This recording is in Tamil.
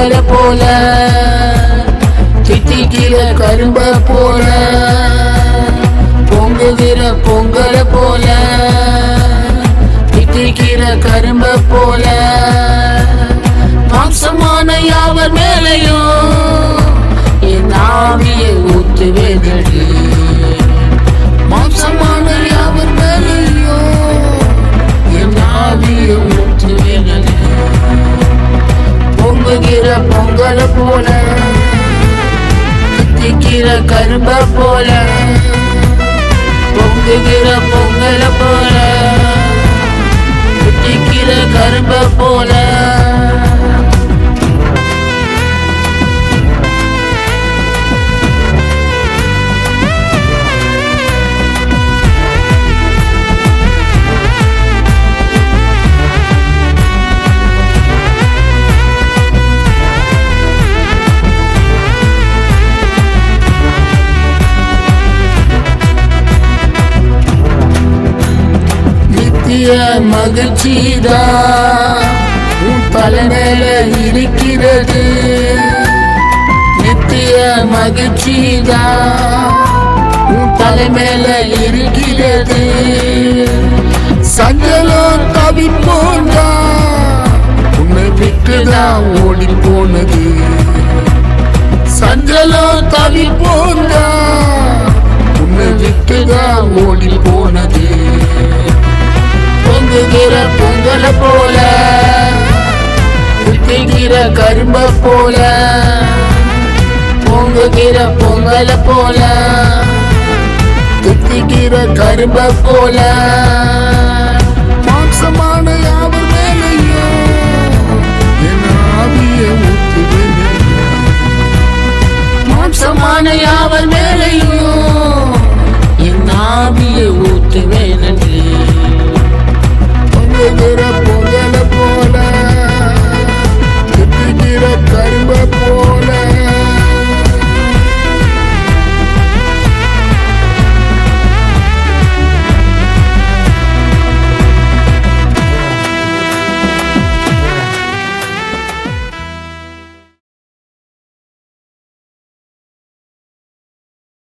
பொங்கல போல, தித்திக்கிற கரும்ப போல, பொங்குகிற பொங்கல போல, தித்திக்கிற கரும்ப போல, மாம்சமான யாவர் மேலையும் என் ஆவியை ஊத்துவேனடி. மாம்சமான யாவர் மேலையும் என் ஆவியை ஊத்துவேனடி. பொங்குகிற பொங்கல போல, தித்திக்கிற கரும்ப போல, பொங்குகிற பொங்கல போல, தித்திக்கிற கரும்ப போல. நித்திய மகிழ்ச்சிதான் உன் தலைமையில இருக்கிறது. நித்திய மகிழ்ச்சிதான் உன் தலைமையில இருக்கிறது. சஞ்சலம் தவிப்போண்டா உன்னை விட்டுதான் ஓடி போனது. சஞ்சலம் தவிப்போண்டா உன்னை விட்டுதான் ஓடி போனது. பொங்குகிற பொங்கல போல, தித்திக்கிற கரும்ப போல, பொங்குகிற பொங்கல போல, தித்திக்கிற கரும்ப போல, மாம்சமான யாவர் மேலையும் என் ஆவியை ஊத்துவேன். மாம்சமான யாவர் மேல